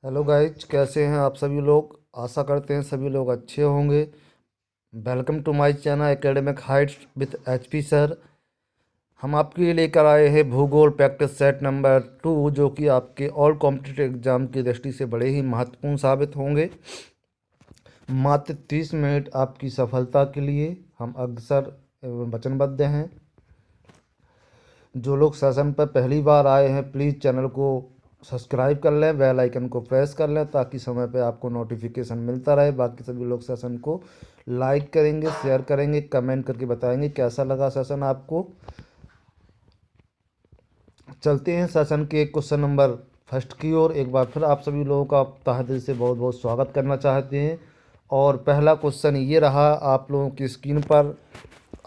Hello guys, कैसे हैं आप सभी लोग। आशा करते हैं सभी लोग अच्छे होंगे। Welcome to my channel academic heights with HP sir. हम आपके लिए लेकर आए हैं भूगोल प्रैक्टिस सेट नंबर 2, जो कि आपके ऑल कॉम्पिटिटिव एग्जाम की दृष्टि से बड़े ही महत्वपूर्ण साबित होंगे। मात्र 30 मिनट आपकी सफलता के लिए हम अग्रसर एवं वचनबद्ध हैं। जो लोग सेशन पर पहली बार आए हैं, प्लीज़ चैनल को सब्सक्राइब कर लें, बेल आइकन को प्रेस कर लें ताकि समय पे आपको नोटिफिकेशन मिलता रहे। बाकी सभी लोग सेशन को लाइक करेंगे, शेयर करेंगे, कमेंट करके बताएंगे कैसा लगा सेशन आपको। चलते हैं सेशन के क्वेश्चन नंबर फर्स्ट की ओर। एक बार फिर आप सभी लोगों का तहे दिल से बहुत बहुत स्वागत करना चाहते हैं। और पहला क्वेश्चन ये रहा आप लोगों की स्क्रीन पर,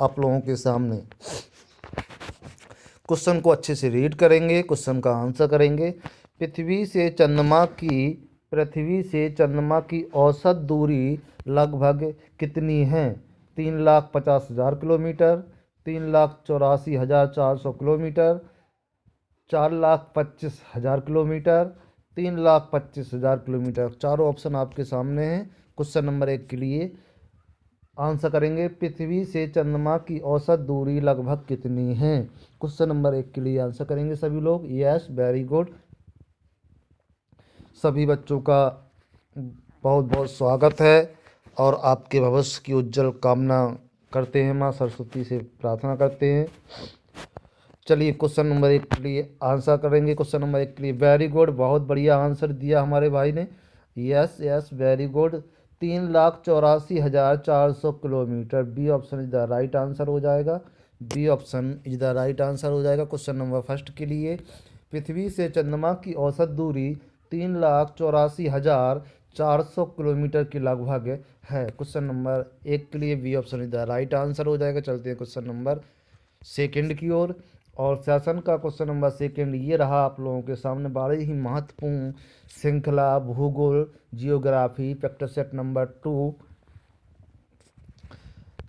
आप लोगों के सामने। क्वेश्चन को अच्छे से रीड करेंगे, क्वेश्चन का आंसर करेंगे। पृथ्वी से चंद्रमा की औसत दूरी लगभग कितनी है? 3,50,000 किलोमीटर, 3,84,400 किलोमीटर, 4,25,000 किलोमीटर, 3,25,000 किलोमीटर। चारों ऑप्शन आपके सामने हैं। क्वेश्चन नंबर 1 के लिए आंसर करेंगे, पृथ्वी से चंद्रमा की औसत दूरी लगभग कितनी है। क्वेश्चन नंबर 1 के लिए आंसर करेंगे सभी लोग। Yes, very good. सभी बच्चों का बहुत बहुत स्वागत है और आपके भविष्य की उज्जवल कामना करते हैं, माँ सरस्वती से प्रार्थना करते हैं। चलिए क्वेश्चन नंबर 1 के लिए आंसर करेंगे। क्वेश्चन नंबर 1 के लिए वेरी गुड, बहुत बढ़िया आंसर दिया हमारे भाई ने। Yes yes, very good. 3,84,400 kilometre. B option is the right answer हो जाएगा। B option is the right answer हो जाएगा। क्वेश्चन नंबर फर्स्ट के लिए पृथ्वी से चंद्रमा की औसत दूरी 3,84,400 किलोमीटर के लगभग है। क्वेश्चन नंबर 1 के लिए B option is the right answer हो जाएगा। चलते हैं क्वेश्चन नंबर सेकंड की ओर। और सेशन का क्वेश्चन नंबर सेकंड ये रहा आप लोगों के सामने। बड़े ही महत्वपूर्ण श्रृंखला भूगोल जियोग्राफी प्रैक्टिस सेट नंबर 2,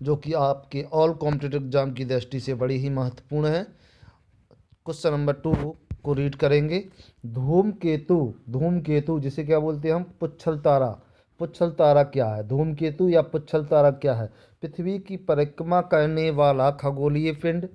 जो कि आपके ऑल कॉम्पिटिटिव एग्जाम की दृष्टि से बड़ी ही महत्वपूर्ण है। क्वेश्चन नंबर 2 को रीड करेंगे। धूमकेतु, धूमकेतु जिसे क्या बोलते हैं हम? पुच्छल तारा। पुच्छल तारा क्या है? धूमकेतु या पुच्छल तारा क्या है? पृथ्वी की परिक्रमा करने वाला खगोलीय पिंड,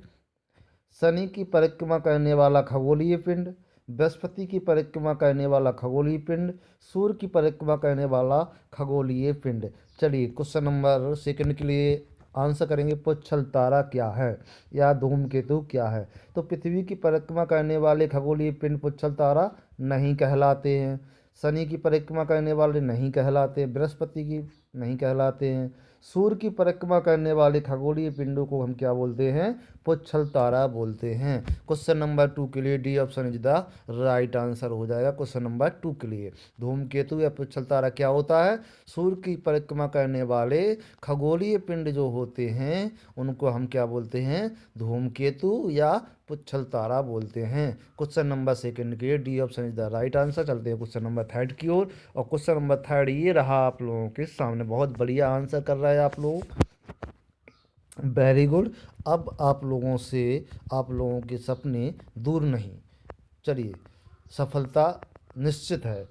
शनि की परिक्रमा करने वाला खगोलीय पिंड, बृहस्पति की परिक्रमा करने वाला खगोलीय पिंड, सूर्य की परिक्रमा करने वाला खगोलीय पिंड। चलिए क्वेश्चन नंबर सेकंड के लिए आंसर करेंगे, पुच्छल तारा क्या है या धूमकेतु क्या है। तो पृथ्वी की परिक्रमा करने वाले खगोलीय पिंड पुच्छल तारा नहीं कहलाते हैं, शनि की परिक्रमा करने वाले नहीं कहलाते, बृहस्पति की नहीं कहलाते हैं, सूर्य की परिक्रमा करने वाले खगोलीय पिंडों को हम क्या बोलते हैं? पुच्छल तारा बोलते हैं। क्वेश्चन नंबर 2 के लिए D option is the right answer हो जाएगा। क्वेश्चन नंबर 2 के लिए धूमकेतु या पुच्छल तारा क्या होता है? सूर्य की परिक्रमा करने वाले खगोलीय पिंड जो होते हैं उनको हम क्या बोलते हैं? धूमकेतु या पुच्छल तारा बोलते हैं। क्वेश्चन नंबर सेकंड के लिए D option is the right answer. चलते हैं क्वेश्चन नंबर थर्ड की ओर। और क्वेश्चन नंबर थर्ड ये रहा आप लोगों के सामने। बहुत बढ़िया आंसर कर रहा है आप लोग, वेरी गुड। अब आप लोगों से आप लोगों के सपने दूर नहीं। चलिए, सफलता निश्चित है।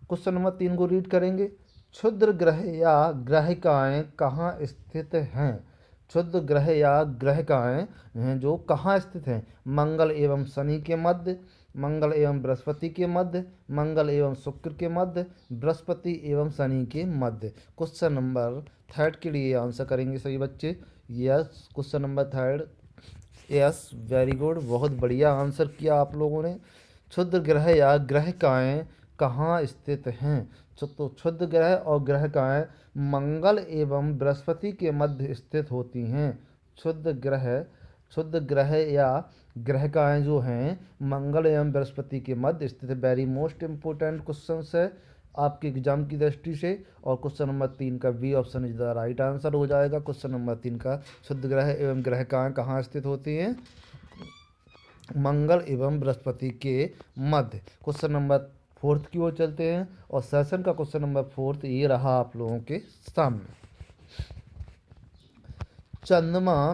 क्वेश्चन नंबर 3 को रीड करेंगे। क्षुद्र ग्रह या ग्रहिकाएँ कहाँ स्थित हैं? क्षुद्र ग्रह या ग्रहिकाएँ हैं जो कहाँ स्थित हैं? मंगल एवं शनि के मध्य, मंगल एवं बृहस्पति के मध्य, मंगल एवं शुक्र के मध्य, बृहस्पति एवं शनि के मध्य। क्वेश्चन नंबर थर्ड के लिए आंसर करेंगे सभी बच्चे। Yes, question number third. Yes, very good, बहुत बढ़िया आंसर किया आप लोगों ने। क्षुद्र ग्रह या ग्रहिकाएँ कहाँ स्थित हैं? तो क्षुद्र ग्रह और ग्रहिकाएँ मंगल एवं बृहस्पति के मध्य स्थित होती हैं। क्षुद्र ग्रह या ग्रहिकाएँ जो हैं मंगल एवं बृहस्पति के मध्य स्थित है। वेरी मोस्ट इम्पोर्टेंट क्वेश्चन है आपके एग्जाम की दृष्टि से। और क्वेश्चन नंबर 3 का B option is the right answer हो जाएगा। क्वेश्चन नंबर 3 का क्षुद्र ग्रह एवं ग्रहिकाएँ कहाँ स्थित होती हैं? मंगल एवं बृहस्पति के मध्य। क्वेश्चन नंबर फोर्थ की ओर चलते हैं। और सेशन का क्वेश्चन नंबर फोर्थ ये रहा आप लोगों के सामने। चंद्रमा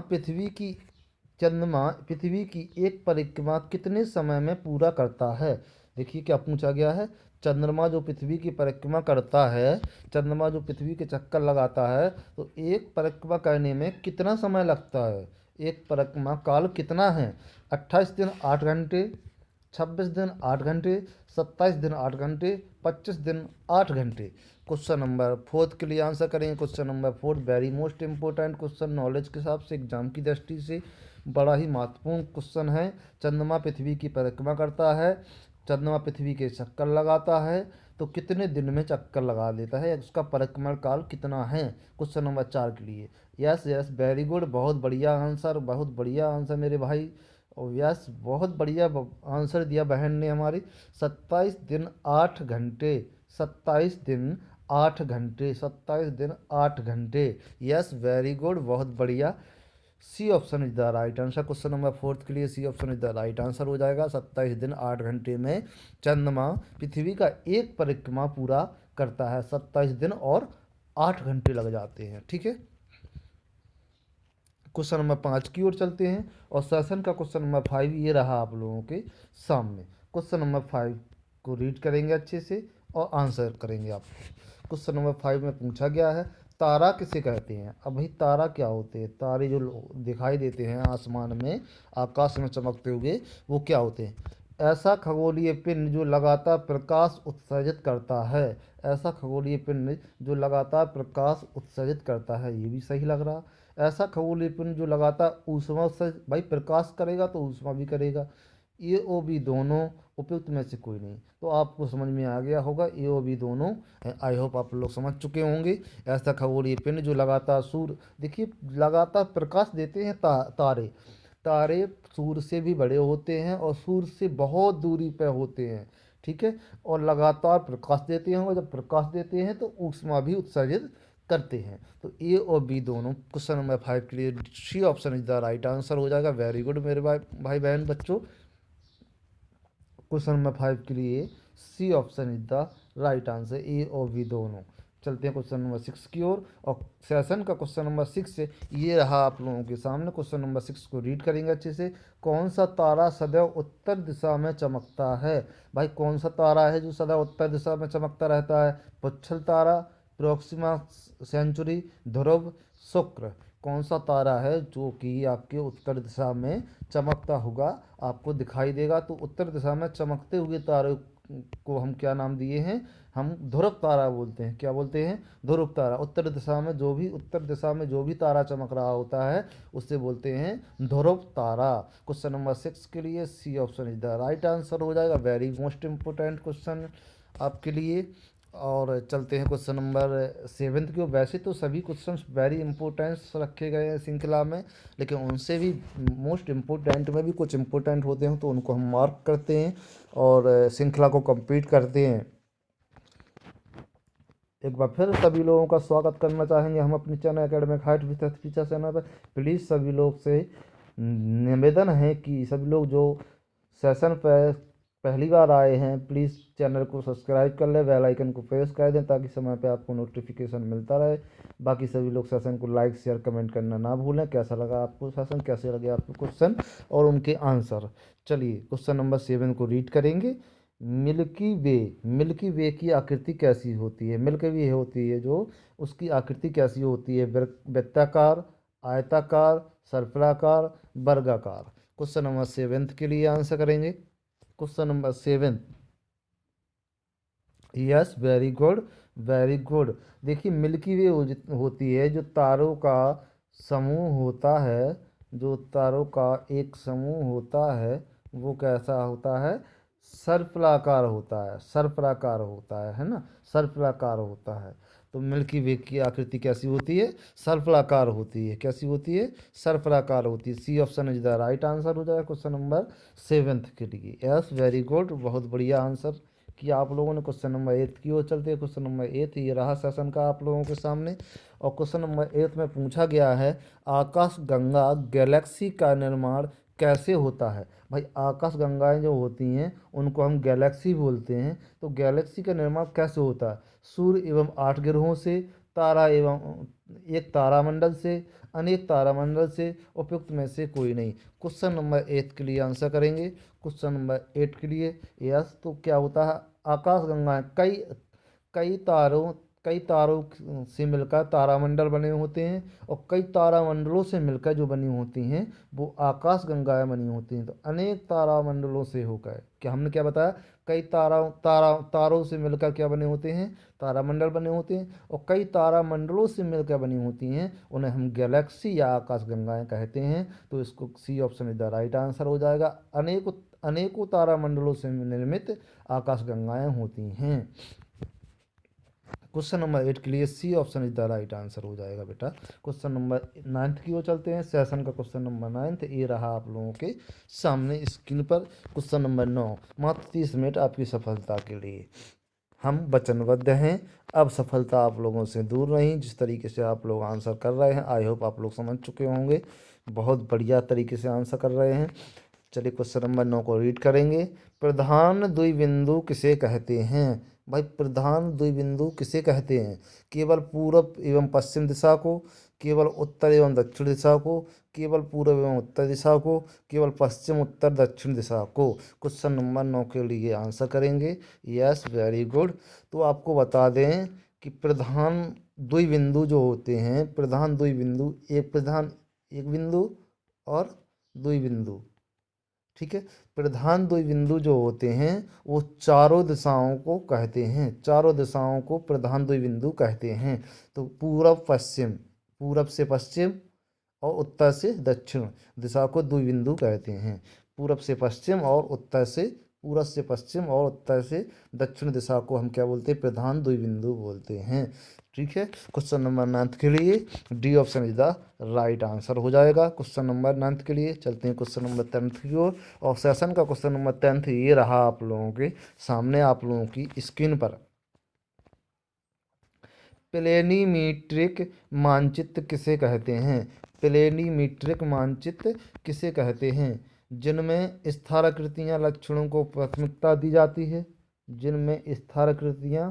पृथ्वी की एक परिक्रमा कितने समय में पूरा करता है? देखिए क्या पूछा गया है, चंद्रमा जो पृथ्वी की परिक्रमा करता है, चंद्रमा जो पृथ्वी के चक्कर लगाता है, तो एक परिक्रमा करने में कितना समय लगता है, एक परिक्रमा काल कितना है। 28 दिन 8 घंटे, 26 दिन 8 घंटे, 27 दिन 8 घंटे, 25 दिन 8 घंटे। क्वेश्चन नंबर फोर्थ के लिए आंसर करेंगे। Question number fourth very most important question, knowledge के हिसाब से एग्जाम की दृष्टि से बड़ा ही महत्वपूर्ण क्वेश्चन है। चंद्रमा पृथ्वी की परिक्रमा करता है, चंद्रमा पृथ्वी के चक्कर लगाता है, तो कितने दिन में चक्कर लगा देता है, उसका परिक्रमण काल कितना है। क्वेश्चन नंबर 4 के लिए यस यस वेरी गुड, बहुत बढ़िया आंसर, बहुत बढ़िया आंसर मेरे भाई। और यस बहुत बढ़िया आंसर दिया बहन ने हमारी। 27 दिन 8 घंटे, 27 दिन 8 घंटे, 27 दिन 8 घंटे। यस वेरी गुड, बहुत बढ़िया। C option is the right answer. Question number fourth के लिए C option is the right answer हो जाएगा। 27 दिन 8 घंटे में चंद्रमा पृथ्वी का एक परिक्रमा पूरा करता है, 27 दिन और 8 घंटे लग जाते हैं। ठीक है, क्वेश्चन नंबर 5 की ओर चलते हैं, और सेशन का क्वेश्चन नंबर 5 ये रहा आप लोगों के सामने। क्वेश्चन नंबर 5 को रीड करेंगे अच्छे से और आंसर करेंगे आप। क्वेश्चन नंबर 5 में पूछा गया है, तारा किसे कहते हैं। अब भाई तारा क्या होते हैं, तारे जो दिखाई देते हैं आसमान में, आकाश में चमकते हुए, वो क्या होते हैं। ऐसा खगोलीय पिंड जो लगातार प्रकाश उत्सर्जित करता है, ऐसा खगोलीय पिंड जो लगातार प्रकाश उत्सर्जित करता है, ये भी सही लग रहा। ऐसा खगोलीय पिंड जो लगातार ऊष्मा उत्सर्जित, भाई प्रकाश करेगा तो ऊष्मा भी करेगा। ए ओ बी दोनों उपयुक्त में से कोई नहीं, तो आपको समझ में आ गया होगा ए ओ बी दोनों। आई होप आप लोग समझ चुके होंगे। ऐसा खगोलीय पिंड जो लगातार सूर्य, देखिए लगातार प्रकाश देते हैं तारे, तारे सूर्य से भी बड़े होते हैं और सूर्य से बहुत दूरी पर होते हैं। ठीक है, और लगातार प्रकाश देते हैं, और जब प्रकाश देते हैं तो ऊष्मा भी उत्सर्जित करते हैं। तो ए और बी दोनों। क्वेश्चन नंबर 5 के लिए C option is the right answer हो जाएगा। वेरी गुड मेरे भाई बहन बच्चों। क्वेश्चन नंबर 5 के लिए C option is the right answer, A और बी दोनों। चलते हैं क्वेश्चन नंबर 6 की ओर, और सेशन का क्वेश्चन नंबर 6 से ये रहा आप लोगों के सामने। क्वेश्चन नंबर 6 को रीड करेंगे अच्छे से। कौन सा तारा सदैव उत्तर दिशा में चमकता है। भाई कौन सा तारा है जो सदैव उत्तर दिशा में चमकता रहता है। पुच्छल तारा, प्रोक्सिमा सेंचुरी, ध्रुव, शुक्र। कौन सा तारा है जो कि आपके उत्तर दिशा में चमकता होगा, आपको दिखाई देगा। तो उत्तर दिशा में चमकते हुए तारे को हम क्या नाम दिए हैं, हम ध्रुव तारा बोलते हैं। क्या बोलते हैं, ध्रुव तारा। उत्तर दिशा में जो भी तारा चमक रहा होता है उससे बोलते हैं ध्रुव तारा। क्वेश्चन नंबर 6 के लिए C option is the right answer हो जाएगा। वेरी मोस्ट इम्पोर्टेंट क्वेश्चन आपके लिए। और चलते हैं क्वेश्चन नंबर 7 की ओर। वैसे तो सभी क्वेश्चन वेरी इंपॉर्टेंस रखे गए हैं श्रृंखला में, लेकिन उनसे भी मोस्ट इम्पोर्टेंट में भी कुछ इम्पोर्टेंट होते हैं, तो उनको हम मार्क करते हैं और श्रृंखला को कंप्लीट करते हैं। एक बार फिर सभी लोगों का स्वागत करना चाहेंगे हम अपने channel academic height with teacher channel पर। प्लीज़ सभी लोग से निवेदन है कि सभी लोग जो सेशन पर पहली बार आए हैं, प्लीज़ चैनल को सब्सक्राइब कर लें, बेल आइकन को प्रेस कर दें ताकि समय पे आपको नोटिफिकेशन मिलता रहे। बाकी सभी लोग सेशन को लाइक शेयर कमेंट करना ना भूलें। कैसा लगा आपको सेशन, कैसे लगे आपको क्वेश्चन और उनके आंसर। चलिए क्वेश्चन नंबर 7 को रीड करेंगे। मिल्की वे की आकृति कैसी होती है। मिल्की वे होती है जो, उसकी आकृति कैसी होती है। वृत्ताकार, आयताकार, सर्पिलाकार, वर्गाकार। क्वेश्चन नंबर 7 के लिए आंसर करेंगे। Question number 7, yes very good, very good. देखिए मिल्की वे होती है जो तारों का समूह होता है, जो तारों का एक समूह होता है, वो कैसा होता है, सर्पिलाकार होता है, सर्पिलाकार होता है ना, सर्पिलाकार होता है। तो मिल्की वे की आकृति कैसी होती है, सर्पिलाकार होती है। कैसी होती है, सर्पिलाकार होती है। C option is the right answer हो जाएगा क्वेश्चन नंबर 7 के लिए। यस वेरी गुड, बहुत बढ़िया आंसर किया आप लोगों ने। क्वेश्चन नंबर 8 की ओर चलते हैं। क्वेश्चन नंबर 8 ये रहा सेशन का आप लोगों के सामने, और क्वेश्चन नंबर 8 में पूछा गया है, आकाश गंगा गैलेक्सी का निर्माण कैसे होता है। भाई आकाश गंगाएं जो होती हैं उनको हम गैलेक्सी बोलते हैं। तो गैलेक्सी का निर्माण कैसे होता है, सूर्य एवं 8 ग्रहों से, तारा एवं एक तारामंडल से, अनेक तारामंडल से, उपयुक्त में से कोई नहीं। क्वेश्चन नंबर 8 के लिए आंसर करेंगे। क्वेश्चन नंबर 8 के लिए यस, तो क्या होता है, आकाशगंगा कई कई तारों कई तारों से मिलकर तारामंडल बने होते हैं, और कई तारामंडलों से मिलकर जो बनी होती हैं वो आकाशगंगाएं बनी होती हैं। तो अनेक तारामंडलों से होकर, क्या हमने क्या बताया, कई तारों से मिलकर क्या बने होते हैं, तारामंडल बने होते हैं, और कई तारामंडलों से मिलकर बनी होती हैं, उन्हें हम गैलेक्सी या आकाशगंगाएं कहते हैं। तो इसको C option is the right answer हो जाएगा। अनेकों तारामंडलों से निर्मित आकाशगंगाएं होती हैं। क्वेश्चन नंबर 8 के लिए C option is the right answer हो जाएगा बेटा। क्वेश्चन नंबर 9 की ओर चलते हैं। सेशन का क्वेश्चन नंबर 9 ये रहा आप लोगों के सामने स्क्रीन पर। क्वेश्चन नंबर 9, मात्र 30 मिनट आपकी सफलता के लिए हम वचनबद्ध हैं। अब सफलता आप लोगों से दूर नहीं। जिस तरीके से आप लोग आंसर कर रहे हैं, आई होप आप लोग समझ चुके होंगे, बहुत बढ़िया तरीके से आंसर कर रहे हैं। चलिए क्वेश्चन नंबर 9 को रीड करेंगे। प्रधान द्विबिंदु किसे कहते हैं? भाई प्रधान द्विबिंदु किसे कहते हैं? केवल पूर्व एवं पश्चिम दिशा को, केवल उत्तर एवं दक्षिण दिशा को, केवल पूर्व एवं उत्तर दिशा को, केवल पश्चिम उत्तर दक्षिण दिशा को। क्वेश्चन नंबर 9 के लिए आंसर करेंगे। Yes, very good. तो आपको बता दें कि प्रधान द्विबिंदु जो होते हैं, प्रधान द्विबिंदु, एक बिंदु और द्विबिंदु, ठीक है। प्रधान द्विबिंदु जो होते हैं वो चारों दिशाओं को कहते हैं, चारों दिशाओं को प्रधान द्विबिंदु कहते हैं। तो पूरब से पश्चिम और उत्तर से दक्षिण दिशा को द्विबिंदु कहते हैं। पूरब से पश्चिम और उत्तर से पूरब से पश्चिम और उत्तर से दक्षिण दिशा को हम क्या बोलते हैं? प्रधान द्विबिंदु बोलते हैं। ठीक है। क्वेश्चन नंबर 9 के लिए D option is the right answer हो जाएगा। क्वेश्चन नंबर 9 के लिए चलते हैं क्वेश्चन नंबर 10 की ओर। और सेशन का क्वेश्चन नंबर 10 ये रहा आप लोगों के सामने, आप लोगों की स्क्रीन पर। प्लेनीमीट्रिक मानचित्र किसे कहते हैं? प्लेनीमीट्रिक मानचित्र किसे कहते हैं? जिनमें स्थानाकृतियाँ लक्षणों को प्राथमिकता दी जाती है, जिनमें स्थानाकृतियाँ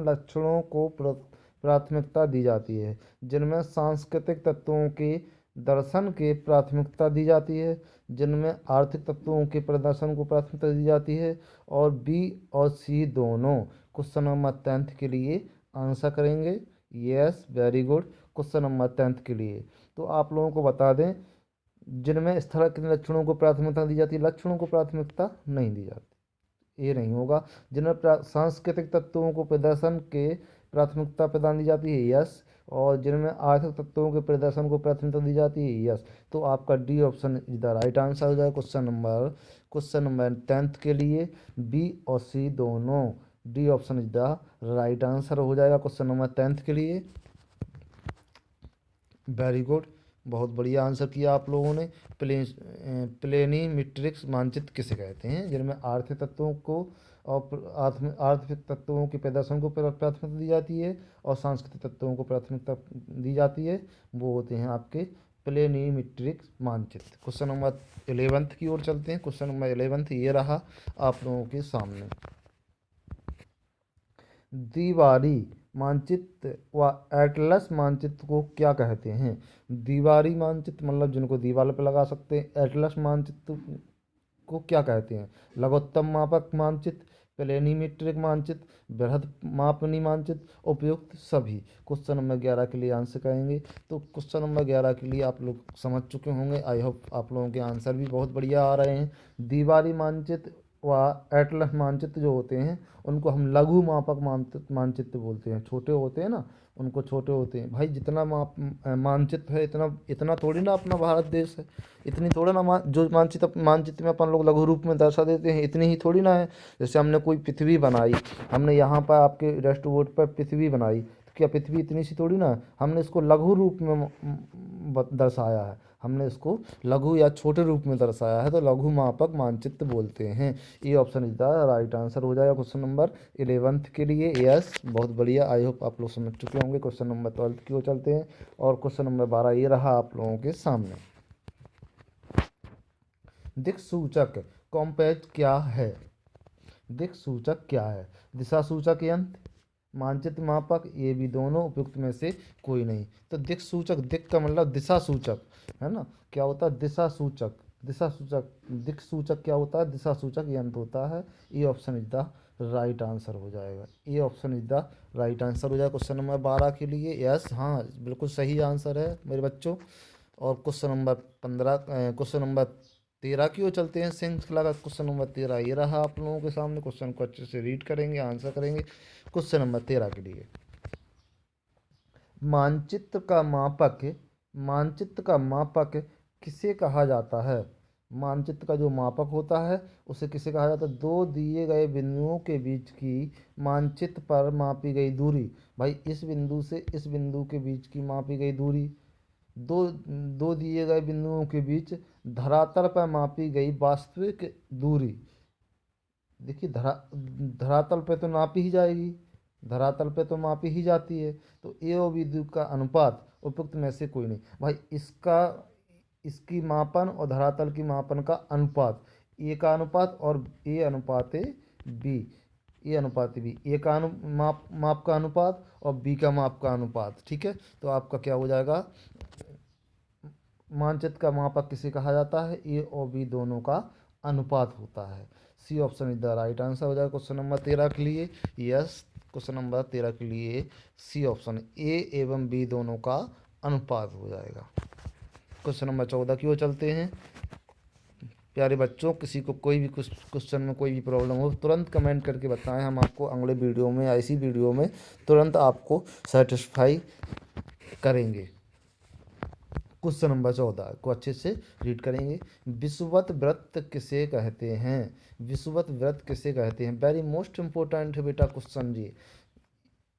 लक्षणों को प्राथमिकता दी जाती है, जिनमें सांस्कृतिक तत्वों के दर्शन के प्राथमिकता दी जाती है, जिनमें आर्थिक तत्वों के प्रदर्शन को प्राथमिकता दी जाती है, और बी और सी दोनों। क्वेश्चन नंबर 10 के लिए आंसर करेंगे। Yes, very good. Question number 10 के लिए तो आप लोगों को बता दें, जिनमें स्थलाकृतिक लक्षणों को प्राथमिकता दी जाती है, लक्षणों को प्राथमिकता नहीं दी जाती, ये नहीं होगा। जिनमें सांस्कृतिक तत्वों को प्रदर्शन के प्राथमिकता प्रदान दी जाती है, यस। और जिनमें आर्थिक तत्वों के प्रदर्शन को प्राथमिकता दी जाती है, यस। तो आपका D option is the right answer हो जाएगा। क्वेश्चन नंबर 10 के लिए बी और सी दोनों, D option is the right answer हो जाएगा क्वेश्चन नंबर 10 के लिए। वेरी गुड, बहुत बढ़िया आंसर किया आप लोगों ने। प्लेनीमीट्रिक मानचित्र किसे कहते हैं? जिनमें आर्थिक तत्वों को और आर्थिक तत्वों के प्रदर्शन को प्राथमिकता दी जाती है, और सांस्कृतिक तत्वों को प्राथमिकता दी जाती है, वो होते हैं आपके प्लेनीमीट्रिक मानचित्र। क्वेश्चन नंबर 11 की ओर चलते हैं। क्वेश्चन नंबर 11 ये रहा आप लोगों के सामने। दीवारी मानचित्र व एटलस मानचित्र को क्या कहते हैं? दीवारी मानचित्र मतलब जिनको दीवार पर लगा सकते हैं। एटलस मानचित्र को क्या कहते हैं? लघुत्तम मापक मानचित्र, प्लेनीमीट्रिक मानचित्र, बृहद मापनी मानचित्र, उपयुक्त सभी। क्वेश्चन नंबर 11 के लिए आंसर करेंगे। तो क्वेश्चन नंबर 11 के लिए आप लोग समझ चुके होंगे, आई होप आप लोगों के आंसर भी बहुत बढ़िया आ रहे हैं। दीवारी मानचित्र व एटलस मानचित्र जो होते हैं उनको हम लघु मापक मानचित्र बोलते हैं। छोटे होते हैं ना, उनको छोटे होते हैं। भाई जितना मानचित्र है, इतना इतना थोड़ी ना अपना भारत देश है, इतनी थोड़ा ना जो मानचित्र में अपन लोग लघु रूप में दर्शा देते हैं, इतनी ही थोड़ी ना है। जैसे हमने कोई पृथ्वी बनाई, हमने यहाँ पर आपके रेस्ट बोर्ड पर पृथ्वी बनाई, तो क्या पृथ्वी इतनी सी थोड़ी ना है? हमने इसको लघु रूप में दर्शाया है, हमने इसको लघु या छोटे रूप में दर्शाया है, तो लघु मापक मानचित्र बोलते हैं। ये option is the right answer हो जाएगा क्वेश्चन नंबर 11 के लिए। यस, बहुत बढ़िया, आई होप आप लोग समझ चुके होंगे। क्वेश्चन नंबर 12 की ओर चलते हैं। और क्वेश्चन नंबर 12 ये रहा आप लोगों के सामने। दिक्सूचक कॉम्पेस क्या है? दिक्सूचक क्या है? दिशा सूचक यंत्र, मानचित्र मापक, ये भी दोनों उपयुक्त में से कोई नहीं। तो दिक् सूचक, दिक् का मतलब दिशा सूचक है ना, क्या होता है दिशा सूचक, दिशा सूचक, दिक् सूचक क्या होता है दिशा सूचक यंत्र होता है। A option is the right answer हो जाएगा, A option is the right answer हो जाएगा क्वेश्चन नंबर 12 के लिए। यस, हाँ बिल्कुल सही आंसर है मेरे बच्चों। और क्वेश्चन नंबर 15, क्वेश्चन नंबर 13 की ओर चलते हैं। श्रृंखला का क्वेश्चन नंबर 13 ये रहा आप लोगों के सामने। क्वेश्चन को अच्छे से रीड करेंगे, आंसर करेंगे। क्वेश्चन नंबर 13 के लिए, मानचित्र का मापक, मानचित्र का मापक किसे कहा जाता है? मानचित्र का जो मापक होता है उसे किसे कहा जाता है? दो दिए गए बिंदुओं के बीच की मानचित्र पर मापी गई दूरी। भाई इस बिंदु से इस बिंदु के बीच की मापी गई दूरी, दो दो दिए गए बिंदुओं के बीच धरातल पर मापी गई वास्तविक दूरी। देखिए धरातल पे तो नापी ही जाएगी, धरातल पे तो मापी ही जाती है। तो ए और बी का अनुपात उपयुक्त में से कोई नहीं। भाई इसका, इसकी मापन और धरातल की मापन का अनुपात, ए का अनुपात और ए अनुपात बी, ए अनुपात बी, ए का माप का अनुपात और बी का माप का अनुपात। ठीक है, तो आपका क्या हो जाएगा, मानचित्र का मापक किसे कहा जाता है? ए और बी दोनों का अनुपात होता है। C option is the right answer हो जाएगा क्वेश्चन नंबर 13 के लिए। यस, क्वेश्चन नंबर 13 के लिए सी ऑप्शन, ए एवं बी दोनों का अनुपात हो जाएगा। क्वेश्चन नंबर 14 की ओर चलते हैं। प्यारे बच्चों, किसी को कोई भी क्वेश्चन में कोई भी प्रॉब्लम हो तुरंत कमेंट करके बताएं, हम आपको अगले वीडियो में, ऐसी वीडियो में तुरंत आपको सेटिस्फाई करेंगे। क्वेश्चन नंबर 14 को अच्छे से रीड करेंगे। विषुवत वृत्त किसे कहते हैं? विषुवत वृत्त किसे कहते हैं? वेरी मोस्ट इम्पोर्टेंट है बेटा क्वेश्चन जी।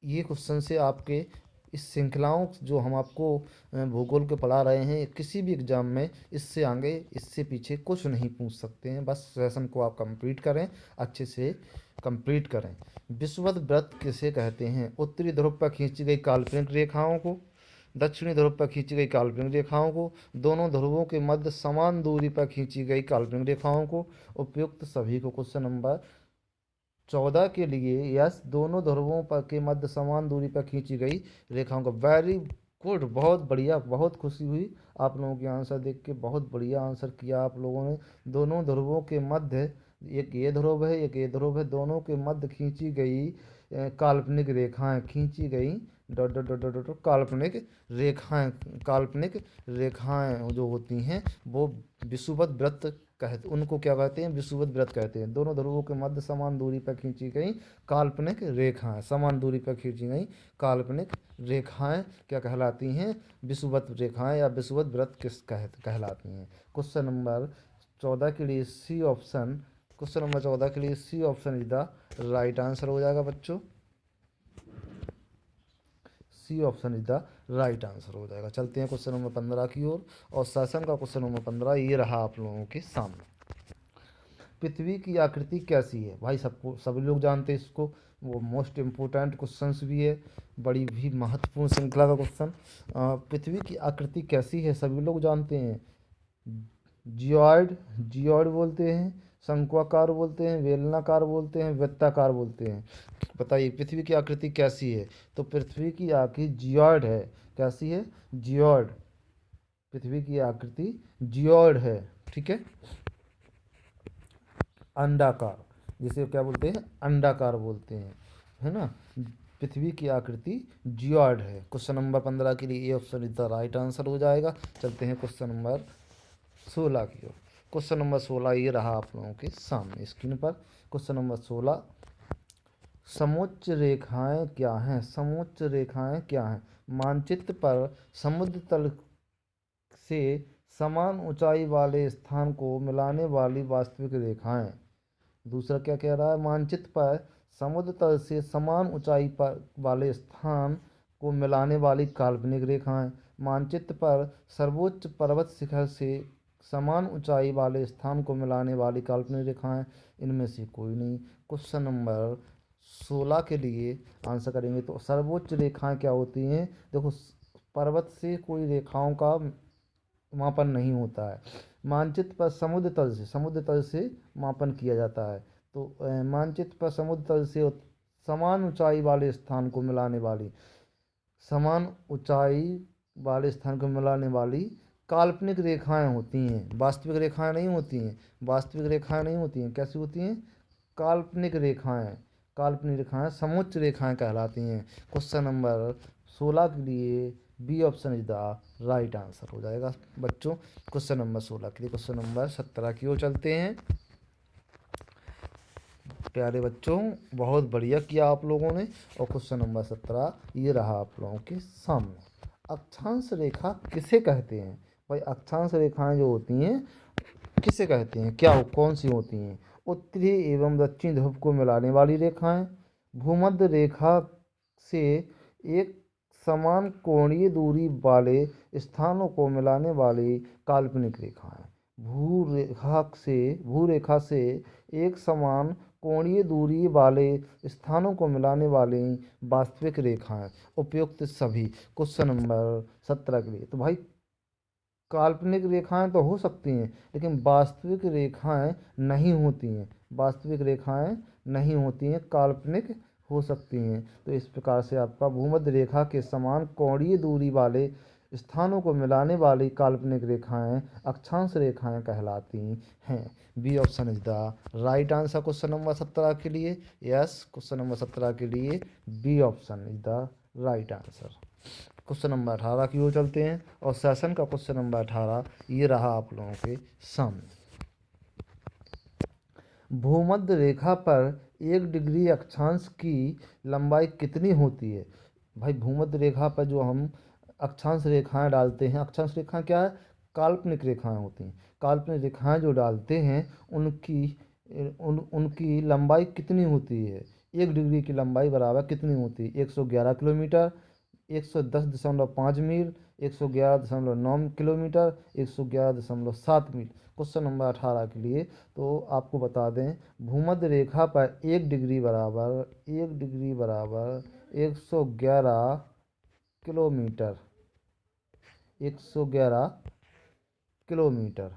ये क्वेश्चन से आपके इस श्रृंखलाओं जो हम आपको भूगोल के पढ़ा रहे हैं, किसी भी एग्जाम में इससे आगे इससे पीछे कुछ नहीं पूछ सकते हैं। बस सेशन को आप कंप्लीट करें, अच्छे से कंप्लीट करें। विषुवत वृत्त किसे कहते हैं? उत्तरी ध्रुव पर खींची गई काल्पनिक रेखाओं को, दक्षिणी ध्रुव पर खींची गई काल्पनिक रेखाओं को, दोनों ध्रुवों के मध्य समान दूरी पर खींची गई काल्पनिक रेखाओं को, उपयुक्त सभी को। क्वेश्चन नंबर 14 के लिए यस, दोनों ध्रुवों पर के मध्य समान दूरी पर खींची गई रेखाओं को। वेरी गुड, बहुत बढ़िया, बहुत खुशी हुई आप लोगों के आंसर देख के, बहुत बढ़िया आंसर किया आप लोगों ने। दोनों ध्रुवों के मध्य, एक ये ध्रुव है एक ये ध्रुव है, दोनों के मध्य खींची गई काल्पनिक रेखाएं, खींची गई dot dot dot dot dot काल्पनिक रेखाएं, काल्पनिक रेखाएं जो होती हैं वो विषुवत वृत्त कहते, उनको क्या कहते हैं? विषुवत वृत्त कहते हैं। दोनों ध्रुवों के मध्य समान दूरी पर खींची गई काल्पनिक रेखाएं, समान दूरी पर खींची गई काल्पनिक रेखाएं क्या कहलाती हैं? विषुवत रेखाएं या विषुवत वृत्त किस कहलाती हैं? क्वेश्चन नंबर 14 के लिए सी ऑप्शन, क्वेश्चन नंबर 14 के लिए C option is the right answer हो जाएगा बच्चों। C option is the right answer हो जाएगा। चलते हैं क्वेश्चन नंबर 15 की ओर। और सेशन का क्वेश्चन नंबर 15 ये रहा आप लोगों के सामने। पृथ्वी की आकृति कैसी है? भाई सबको, सभी लोग जानते हैं इसको, वो मोस्ट इम्पोर्टेंट क्वेश्चंस भी है, बड़ी भी महत्वपूर्ण श्रृंखला का क्वेश्चन। पृथ्वी की आकृति कैसी है सभी लोग जानते हैं। जियोइड, जियोइड बोलते हैं, शंक्वाकार बोलते हैं, बेलनाकार बोलते हैं, वृत्ताकार बोलते हैं। बताइए पृथ्वी की आकृति कैसी है? तो पृथ्वी की आकृति जियोइड है। कैसी है? जियोइड। पृथ्वी की आकृति जियोइड है। ठीक है, अंडाकार, जिसे क्या बोलते हैं? अंडाकार बोलते हैं, है ना। पृथ्वी की आकृति जियोइड है। क्वेश्चन नंबर 15 के लिए A option is the right answer हो जाएगा। चलते हैं क्वेश्चन नंबर 16 की ओर। क्वेश्चन नंबर 16 ये रहा आप लोगों के सामने स्क्रीन पर। क्वेश्चन नंबर 16, समोच्च रेखाएं क्या हैं? समोच्च रेखाएं क्या हैं? मानचित्र पर समुद्र तल से समान ऊंचाई वाले स्थान को मिलाने वाली वास्तविक रेखाएं। दूसरा क्या कह रहा है? मानचित्र पर समुद्र तल से समान ऊंचाई पर वाले स्थान को मिलाने वाली काल्पनिक रेखाएं। मानचित्र पर सर्वोच्च पर्वत शिखर से समान ऊंचाई वाले स्थान को मिलाने वाली काल्पनिक रेखाएं, इनमें से कोई नहीं। क्वेश्चन नंबर 16 के लिए आंसर करेंगे तो सर्वोच्च रेखाएं क्या होती हैं? देखो, पर्वत से कोई रेखाओं का मापन नहीं होता है। मानचित्र पर समुद्र तल से मापन किया जाता है। तो मानचित्र पर समुद्र तल समान ऊंचाई वाले स्थान को मिलाने वाली, समान ऊंचाई वाले स्थान को मिलाने वाली काल्पनिक रेखाएं होती हैं, वास्तविक रेखाएं नहीं होती हैं। वास्तविक रेखाएं नहीं होती हैं, कैसी होती हैं? काल्पनिक रेखाएं। काल्पनिक रेखाएं समोच्च रेखाएं कहलाती हैं। क्वेश्चन नंबर 16 के लिए B option is the right answer हो जाएगा बच्चों। क्वेश्चन नंबर 16 के लिए क्वेश्चन नंबर 17 की ओर चलते हैं। प्यारे बच्चों, बहुत बढ़िया किया आप लोगों ने। और क्वेश्चन नंबर 17 ये रहा आप लोगों के सामने। अक्षांश रेखा किसे कहते हैं? भाई अक्षांश रेखाएं जो होती हैं किसे कहते हैं, क्या कौन सी होती हैं? उत्तरी एवं दक्षिणी ध्रुव को मिलाने वाली रेखाएं, भूमध्य रेखा से एक समान कोणीय दूरी वाले स्थानों को मिलाने वाली काल्पनिक रेखाएं, भूरेखा से एक समान कोणीय दूरी वाले स्थानों को मिलाने वाली वास्तविक रेखाएं। उपयुक्त सभी। क्वेश्चन नंबर 17 के लिए तो भाई काल्पनिक रेखाएं तो हो सकती हैं लेकिन वास्तविक रेखाएं नहीं होती हैं। वास्तविक रेखाएं नहीं होती हैं, काल्पनिक हो सकती हैं। तो इस प्रकार से आपका भूमध्य रेखा के समान कोणीय दूरी वाले स्थानों को मिलाने वाली काल्पनिक रेखाएं अक्षांश रेखाएं कहलाती हैं। B option is the right answer question number 17 के लिए। यस, क्वेश्चन नंबर 17 के लिए B option is the right answer. Question number 18 की ओर चलते हैं और सेशन का क्वेश्चन नंबर 18 ये रहा आप लोगों के सामने। भूमध्य रेखा पर 1 डिग्री अक्षांश की लंबाई कितनी होती है? भाई भूमध्य रेखा पर जो हम अक्षांश रेखाएं डालते हैं, अक्षांश रेखाएं क्या है? काल्पनिक रेखाएं होती हैं। काल्पनिक रेखाएं जो डालते हैं उनकी लंबाई कितनी होती है? 1 डिग्री की लंबाई बराबर कितनी होती है? 111 किलोमीटर, 110.5 मील, 111.9 किलोमीटर, 111.7 मील। क्वेश्चन नंबर 18 के लिए तो आपको बता दें, भूमध्य रेखा पर 1 डिग्री बराबर 111 किलोमीटर, 111 किलोमीटर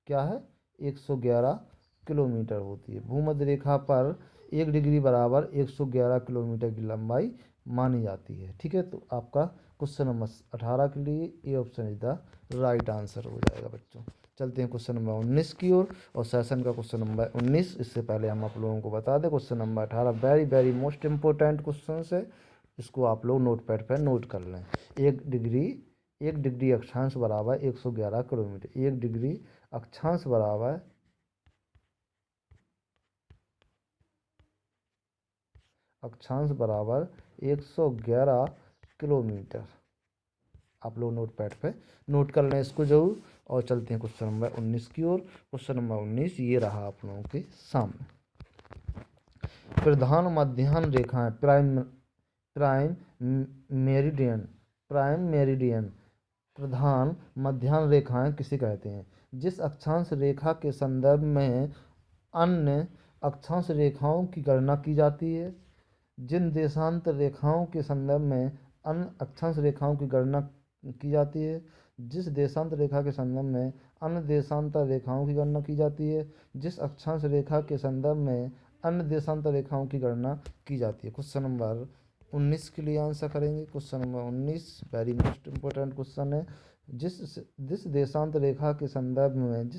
क्या है? 111 किलोमीटर होती है। भूमध्य रेखा पर 1 डिग्री बराबर 111 किलोमीटर की लंबाई मानी जाती है। ठीक है, तो आपका क्वेश्चन नंबर 18 के लिए A option is the right answer हो जाएगा बच्चों। चलते हैं क्वेश्चन नंबर 19 की ओर और सेशन का क्वेश्चन नंबर 19। इससे पहले हम आप लोगों को बता दें question number 18 very very most important question है। इसको आप लोग नोटपैड पर नोट कर लें। 1 डिग्री अक्षांश बराबर 111 किलोमीटर। 1 डिग्री अक्षांश बराबर 111 किलोमीटर। आप लोग नोटपैड पे नोट कर लें इसको जरूर। और चलते हैं क्वेश्चन नंबर 19 की ओर। क्वेश्चन नंबर 19 ये रहा आप लोगों के सामने। प्रधान मध्याह्न रेखाएं प्राइम मेरिडियन प्रधान मध्याह्न रेखाएं किसे कहते हैं? जिस अक्षांश रेखा के संदर्भ में अन्य अक्षांश रेखाओं की गणना की जाती है, जिन देशांतर रेखाओं के संदर्भ में अन्य अक्षांश रेखाओं की गणना की जाती है, जिस देशांतर रेखा के संदर्भ में अन्य देशांतर रेखाओं की गणना की जाती है, जिस अक्षांश रेखा के संदर्भ में अन्य देशांतर रेखाओं की गणना की जाती है। क्वेश्चन नंबर 19 के लिए आंसर करेंगे। Question number 19 very most important question है। जिस देशांत रेखा के संदर्भ में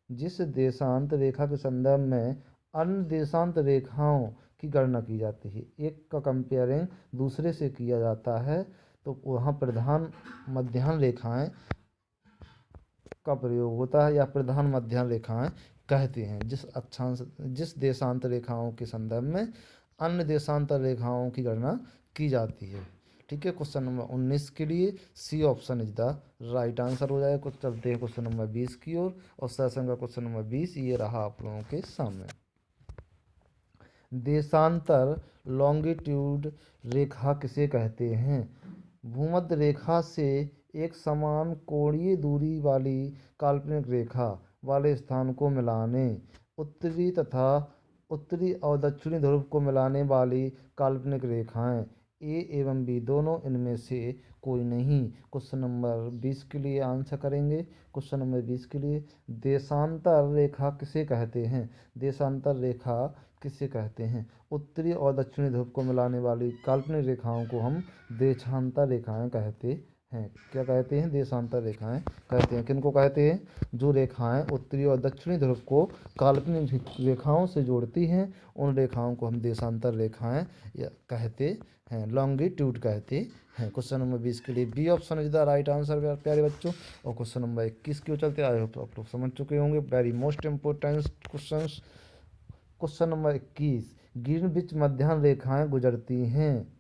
जिस देशांत रेखा के संदर्भ में अन्य देशांत रेखाओं की गणना की जाती है, एक का कंपेयरिंग दूसरे से किया जाता है, तो वहाँ प्रधान मध्याह्न रेखाएं का प्रयोग होता है या प्रधान मध्याह्न रेखाएं कहते हैं जिस देशांतर रेखाओं के संदर्भ में अन्य देशांतर रेखाओं की गणना की जाती है। ठीक है, क्वेश्चन नंबर 19 के लिए C option is the right answer हो जाएगा। कुछ चलते हैं क्वेश्चन नंबर 20 की ओर और सेशन का क्वेश्चन नंबर 20 ये रहा आप लोगों के सामने। देशांतर लॉन्गिट्यूड रेखा किसे कहते हैं? भूमध्य रेखा से एक समान कोणीय दूरी वाली काल्पनिक रेखा वाले स्थान को मिलाने, उत्तरी और दक्षिणी ध्रुव को मिलाने वाली काल्पनिक रेखाएं ए एवं बी दोनों इनमें से कोई नहीं। क्वेश्चन नंबर 20 के लिए आंसर करेंगे। क्वेश्चन नंबर 20 के लिए देशांतर रेखा किसे कहते हैं? देशांतर रेखा किसे कहते हैं? उत्तरी और दक्षिणी ध्रुव को मिलाने वाली काल्पनिक रेखाओं को हम देशांतर रेखाएं कहते हैं। क्या कहते हैं? देशांतर रेखाएं कहते हैं। किनको कहते हैं? जो रेखाएं उत्तरी और दक्षिणी ध्रुव को काल्पनिक रेखाओं से जोड़ती हैं उन रेखाओं को हम देशांतर रेखाएं कहते हैं, लॉन्गिट्यूड कहते हैं। क्वेश्चन नंबर 20 के लिए B option is the right answer प्यारे बच्चों। और क्वेश्चन नंबर 21 क्यों चलते आए हो तो आप लोग समझ चुके होंगे। Very most important question. Question number 21 Greenwich मध्याह्न रेखाएं गुजरती हैं।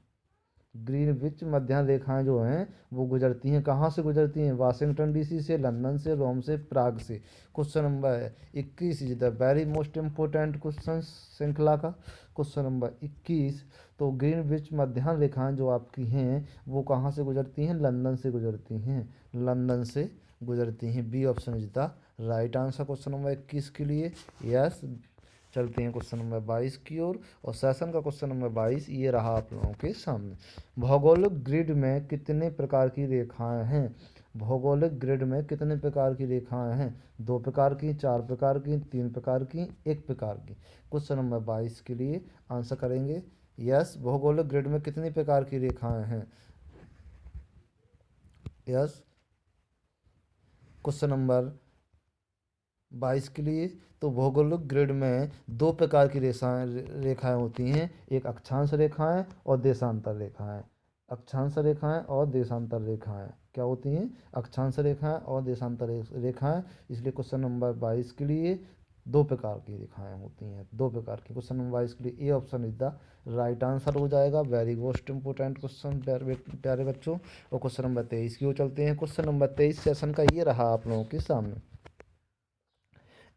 ग्रीनविच मध्याह्न रेखाएं जो हैं वो गुजरती हैं, कहाँ से गुजरती हैं? वाशिंगटन डीसी से, लंदन से, रोम से, प्राग से। Question number 21 is the very most important question श्रृंखला का। क्वेश्चन नंबर 21 तो ग्रीनविच मध्याह्न रेखाएं जो आपकी हैं वो कहाँ से गुजरती हैं? लंदन से गुजरती हैं, लंदन से गुजरती हैं। B option is the right answer question number 21 के लिए। यस, चलते हैं क्वेश्चन नंबर 22 की ओर। और सेशन का क्वेश्चन नंबर 22 ये रहा आप लोगों के सामने। भौगोलिक ग्रिड में कितने प्रकार की रेखाएं हैं? भौगोलिक ग्रिड में कितने प्रकार की रेखाएं हैं? 2 प्रकार की, 4 प्रकार की, 3 प्रकार की, 1 प्रकार की। क्वेश्चन नंबर 22 के लिए आंसर करेंगे। यस, भौगोलिक ग्रिड में कितनी प्रकार की रेखाएं हैं? यस, क्वेश्चन नंबर 22 के लिए तो भौगोलिक ग्रिड में 2 प्रकार की रेखाएं होती हैं, एक अक्षांश रेखाएं और देशांतर रेखाएं। अक्षांश रेखाएं और देशांतर रेखाएं क्या होती हैं? अक्षांश रेखाएं और देशांतर रेखाएं। इसलिए क्वेश्चन नंबर 22 के लिए 2 प्रकार की रेखाएं होती हैं, 2 प्रकार की। क्वेश्चन नंबर 22 के लिए A option is the right answer हो जाएगा। वेरी मोस्ट इंपोर्टेंट क्वेश्चन प्यारे बच्चों। और क्वेश्चन नंबर 23 की ओर चलते हैं। क्वेश्चन नंबर 23 सेशन का ये रहा आप लोगों के सामने।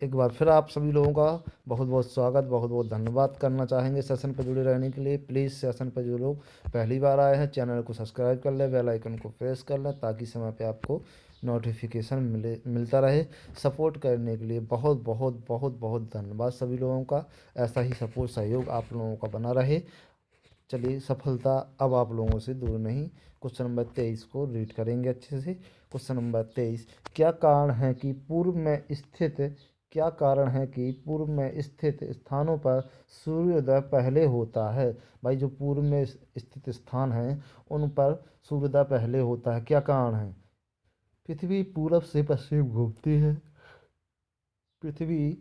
एक बार फिर आप सभी लोगों का बहुत बहुत स्वागत, बहुत बहुत धन्यवाद करना चाहेंगे सेशन पर जुड़े रहने के लिए। प्लीज़ सेशन पर जो लोग पहली बार आए हैं चैनल को सब्सक्राइब कर लें, बेल आइकन को प्रेस कर लें ताकि समय पे आपको नोटिफिकेशन मिलता रहे। सपोर्ट करने के लिए बहुत बहुत बहुत बहुत धन्यवाद सभी लोगों का। ऐसा ही सपोर्ट सहयोग आप लोगों का बना रहे। चलिए, सफलता अब आप लोगों से दूर नहीं। क्वेश्चन नंबर 23 को रीड करेंगे अच्छे से। क्वेश्चन नंबर 23 क्या कारण है कि पूर्व में स्थित स्थानों पर सूर्योदय पहले होता है? भाई, जो पूर्व में स्थित स्थान हैं उन पर सूर्योदय पहले होता है, क्या कारण है? पृथ्वी पूरब से पश्चिम घूमती है। पृथ्वी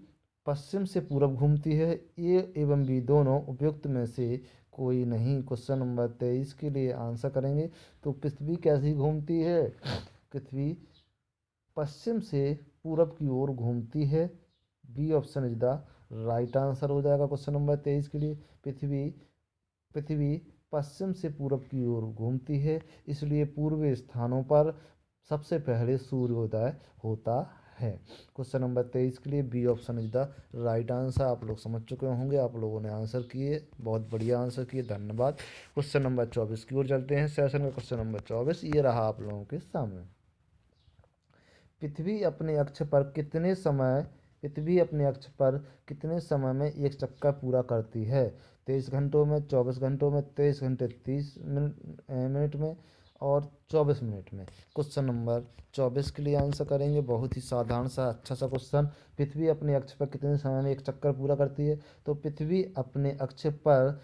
पश्चिम से पूरब घूमती है। ए एवं बी दोनों उपयुक्त में से कोई नहीं। क्वेश्चन नंबर 23 के लिए आंसर करेंगे। तो पृथ्वी कैसी घूमती है? पृथ्वी पश्चिम से पूरब की ओर घूमती है। B option is the right answer हो जाएगा क्वेश्चन नंबर 23 के लिए। पृथ्वी पश्चिम से पूरब की ओर घूमती है, इसलिए पूर्वी स्थानों पर सबसे पहले सूर्योदय होता है। क्वेश्चन नंबर 23 के लिए B option is the right answer. आप लोग समझ चुके होंगे, आप लोगों ने आंसर किए, बहुत बढ़िया आंसर किए, धन्यवाद। क्वेश्चन नंबर 24 की ओर चलते हैं। सेशन का क्वेश्चन नंबर 24 ये रहा आप लोगों के सामने। पृथ्वी अपने अक्ष पर कितने समय में एक चक्कर पूरा करती है? 23 घंटों में, 24 घंटों में, 23 घंटे 30 मिनट में और 24 मिनट में। क्वेश्चन नंबर 24 के लिए आंसर करेंगे। बहुत ही साधारण सा अच्छा सा क्वेश्चन। पृथ्वी अपने अक्ष पर कितने समय में एक चक्कर पूरा करती है? तो पृथ्वी अपने अक्ष पर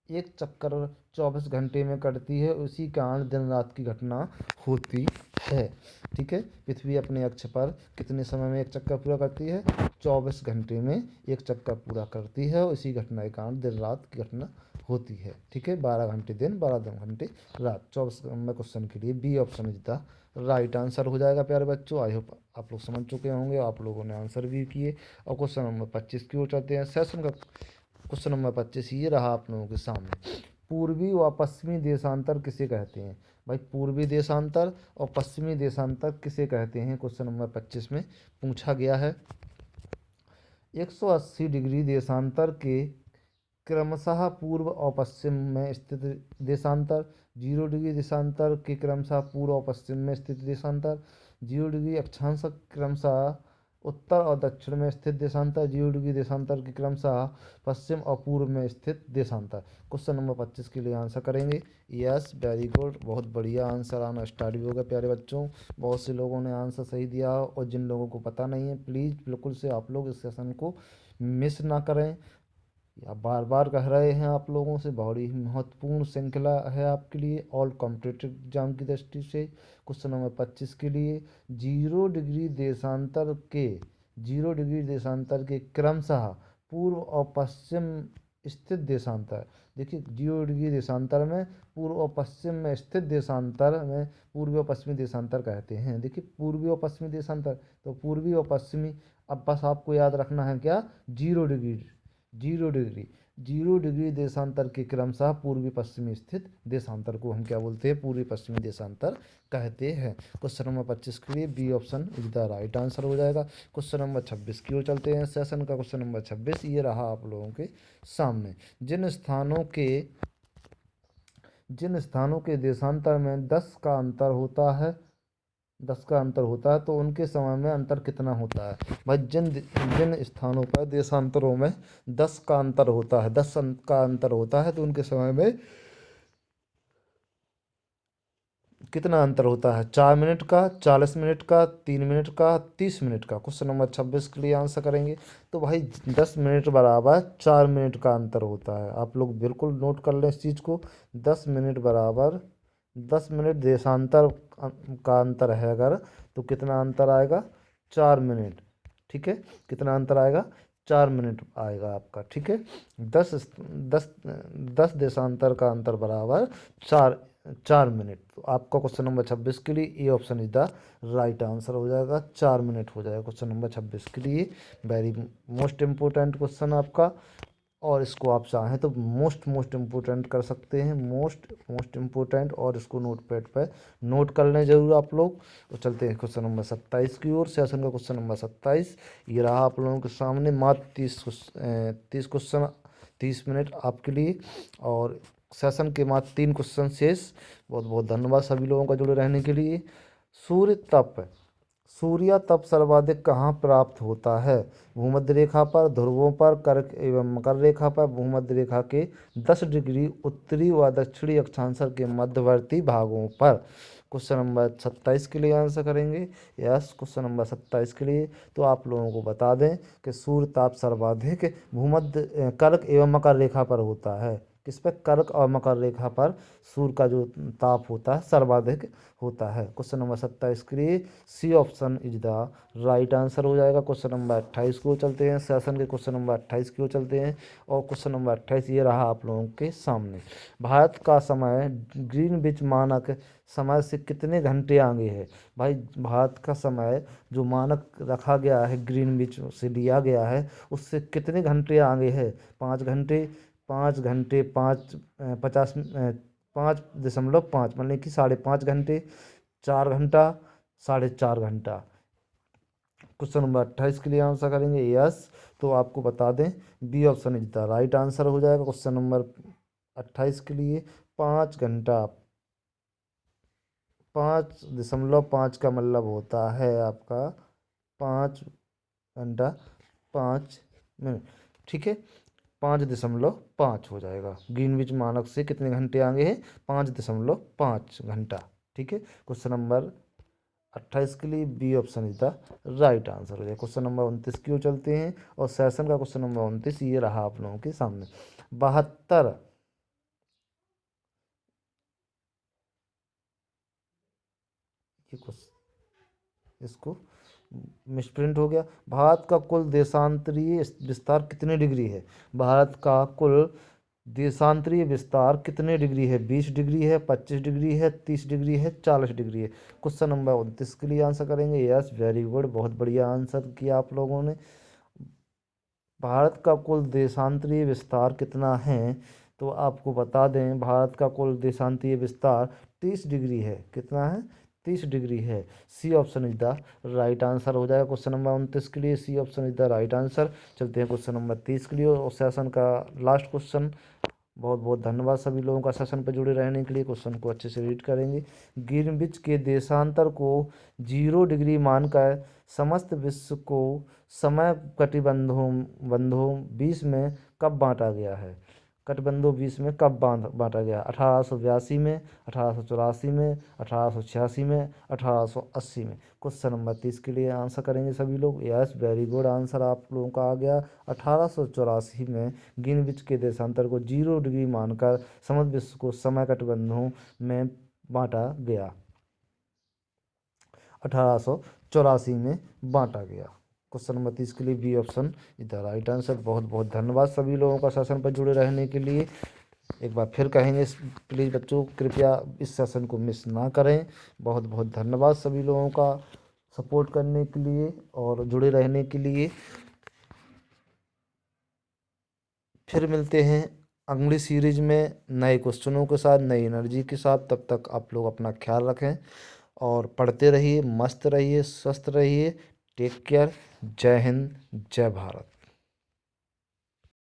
एक चक्कर 24 घंटे में कटती है, उसी कारण दिन रात की घटना होती है। ठीक है, पृथ्वी अपने अक्ष पर कितने समय में एक चक्कर पूरा करती है? 24 घंटे में एक चक्कर पूरा करती है, उसी घटना के कारण दिन रात की घटना होती है। ठीक है, 12 घंटे दिन, 12 घंटे रात। 24 नंबर क्वेश्चन के लिए B option is the right answer हो जाएगा प्यारे बच्चों। आई होप आप लोग समझ चुके होंगे, आप लोगों ने आंसर भी किए। और क्वेश्चन नंबर 25 की ओर चलते हैं। सेशन का क्वेश्चन नंबर 25 ये रहा आप लोगों के सामने। पूर्वी व पश्चिमी देशांतर किसे कहते हैं? भाई, पूर्वी देशांतर और पश्चिमी देशांतर किसे कहते हैं? क्वेश्चन नंबर 25 में पूछा गया है। 180 डिग्री देशांतर के क्रमशः पूर्व और पश्चिम में स्थित देशांतर, 0 डिग्री देशांतर के क्रमशः पूर्व और पश्चिम में स्थित देशांतर, 0 डिग्री अक्षांश क्रमशः उत्तर और दक्षिण में स्थित देशांतर, 0 डिग्री देशांतर के क्रमशः पश्चिम और पूर्व में स्थित देशांतर। क्वेश्चन नंबर 25 के लिए आंसर करेंगे। यस, वेरी गुड, बहुत बढ़िया आंसर आना स्टार्ट भी होगा प्यारे बच्चों। बहुत से लोगों ने आंसर सही दिया, और जिन लोगों को पता नहीं है प्लीज़ बिल्कुल से आप लोग इस सेशन को मिस ना करें। या बार बार कह रहे हैं आप लोगों से, बहुत ही महत्वपूर्ण श्रृंखला है आपके लिए ऑल कॉम्पिटिटिव एग्जाम की दृष्टि से। क्वेश्चन नंबर 25 के लिए, 0 डिग्री देशांतर के क्रमशः पूर्व और पश्चिम स्थित देशांतर। देखिए 0 डिग्री देशांतर में पूर्व और पश्चिम में स्थित देशांतर में पूर्वी और पश्चिमी देशांतर कहते हैं। देखिए पूर्वी और पश्चिमी देशांतर, तो पूर्वी और पश्चिमी, अब बस आपको याद रखना है क्या, 0 डिग्री, 0 डिग्री, 0 डिग्री देशांतर के क्रमशः पूर्वी पश्चिमी स्थित देशांतर को हम क्या बोलते हैं, पूर्वी पश्चिमी देशांतर कहते हैं। क्वेश्चन नंबर 25 के लिए B option is the right answer हो जाएगा। क्वेश्चन नंबर 26 की ओर चलते हैं। सेशन का क्वेश्चन नंबर 26 ये रहा आप लोगों के सामने। जिन स्थानों के देशांतर में 10 का अंतर होता है, 10 का अंतर होता है, तो उनके समय में अंतर कितना होता है। भाई जिन जिन स्थानों पर देशांतरों में 10 का अंतर होता है, 10 अंक का अंतर होता है, तो उनके समय में कितना अंतर होता है। 4 मिनट का, 40 मिनट का, 3 मिनट का, 30 मिनट का। क्वेश्चन नंबर 26 के लिए आंसर करेंगे। तो भाई 10 मिनट बराबर 4 मिनट का अंतर होता है। आप लोग बिल्कुल नोट कर लें इस चीज़ को। 10 मिनट बराबर 10 मिनट देशांतर का अंतर है अगर, तो कितना अंतर आएगा, 4 मिनट। ठीक है, कितना अंतर आएगा, 4 मिनट आएगा आपका। ठीक है, 10 देशांतर का अंतर बराबर 4 मिनट। तो आपका क्वेश्चन नंबर 26 के लिए A option is the right answer हो जाएगा, 4 मिनट हो जाएगा क्वेश्चन नंबर 26 के लिए। वेरी मोस्ट इम्पोर्टेंट क्वेश्चन आपका, और इसको आप चाहें तो मोस्ट इम्पोर्टेंट कर सकते हैं, मोस्ट इम्पोर्टेंट, और इसको नोट पैड पर नोट कर लें जरूर आप लोग। तो चलते हैं क्वेश्चन नंबर 27 की ओर। सेशन का क्वेश्चन नंबर 27 ये रहा आप लोगों के सामने। मात्र 30 क्वेश्चन, 30 मिनट आपके लिए, और सेशन के मात्र 3 क्वेश्चन शेष। बहुत बहुत धन्यवाद सभी लोगों का जुड़े रहने के लिए। सूर्य तप सूर्य तप सर्वाधिक कहाँ प्राप्त होता है। भूमध्य रेखा पर, ध्रुवों पर, कर्क एवं मकर रेखा पर, भूमध्य रेखा के 10 डिग्री उत्तरी व दक्षिणी अक्षांश के मध्यवर्ती भागों पर। क्वेश्चन नंबर 27 के लिए आंसर करेंगे। यस, क्वेश्चन नंबर 27 के लिए तो आप लोगों को बता दें कि सूर्य ताप सर्वाधिक भूमध्य कर्क एवं मकर रेखा पर होता है। किस पे, कर्क और मकर रेखा पर सूर्य का जो ताप होता है सर्वाधिक होता है। क्वेश्चन नंबर 27 के लिए C option is the right answer हो जाएगा। क्वेश्चन नंबर 28 को चलते हैं। सेशन के क्वेश्चन नंबर 28 की ओर चलते हैं, और क्वेश्चन नंबर 28 ये रहा आप लोगों के सामने। भारत का समय ग्रीनविच मानक समय से कितने घंटे आगे है। भाई भारत का समय जो मानक रखा गया है, ग्रीनविच से लिया गया है, उससे कितने घंटे आगे है। 5 घंटे, 5 घंटे, 5.5 मतलब कि 5.5 घंटे, 4 घंटा, 4.5 घंटा। क्वेश्चन नंबर 28 के लिए आंसर करेंगे। यस, तो आपको बता दें B option is the right answer हो जाएगा। क्वेश्चन नंबर 28 के लिए 5 घंटा, 5.5 का मतलब होता है आपका 5 घंटा 5 मिनट। ठीक है, 5.5 हो जाएगा। ग्रीनविच मानक से कितने घंटे आगे है, 5.5 घंटा। ठीक है, क्वेश्चन नंबर 28 के लिए B option is the right answer हो जाएगा। क्वेश्चन नंबर 29 की ओर चलते हैं, और सेशन का क्वेश्चन नंबर 29 ये रहा आप लोगों के सामने। 72, ये इसको मिसप्रिंट हो गया। भारत का कुल देशांतरीय विस्तार कितने डिग्री है। भारत का कुल देशांतरीय विस्तार कितने डिग्री है। 20 डिग्री है, 25 डिग्री है, 30 डिग्री है, 40 डिग्री है। क्वेश्चन नंबर 29 के लिए आंसर करेंगे। यस, वेरी गुड, बहुत बढ़िया आंसर किया आप लोगों ने। भारत का कुल देशांतरीय विस्तार कितना है, तो आपको बता दें भारत का कुल देशांतरीय विस्तार 30 डिग्री है। कितना है, 30 डिग्री है। C option is the right answer हो जाएगा। क्वेश्चन नंबर 29 के लिए C option is the right answer. चलते हैं क्वेश्चन नंबर 30 के लिए, और सेशन का लास्ट क्वेश्चन बहुत बहुत धन्यवाद सभी लोगों का सेशन पर जुड़े रहने के लिए। क्वेश्चन को अच्छे से रीड करेंगे। ग्रीनविच के देशांतर को 0 डिग्री मानकर समस्त विश्व को समय कटिबंधों 20 में कब बांटा गया है? कटिबंधों 20 में कब बांटा गया? 1882 में, 1884 में, 1886 में, 1880 में। क्वेश्चन नंबर 30 के लिए आंसर करेंगे सभी लोग। यस, वेरी गुड आंसर आप लोगों का आ गया। 1884 में ग्रीनविच के देशांतर को 0 डिग्री मानकर समग्र विश्व को समय कटिबंधों में बांटा गया। 1884 में बांटा गया। क्वेश्चन नंबर 30 के लिए B option is the right answer. बहुत बहुत धन्यवाद सभी लोगों का सेशन पर जुड़े रहने के लिए। एक बार फिर कहेंगे, प्लीज़ बच्चों कृपया इस सेशन को मिस ना करें। बहुत बहुत धन्यवाद सभी लोगों का सपोर्ट करने के लिए और जुड़े रहने के लिए। फिर मिलते हैं अगली सीरीज में नए क्वेश्चनों के साथ, नई एनर्जी के साथ। तब तक आप लोग अपना ख्याल रखें और पढ़ते रहिए, मस्त रहिए, स्वस्थ रहिए। Take care. जय हिंद, जय भारत।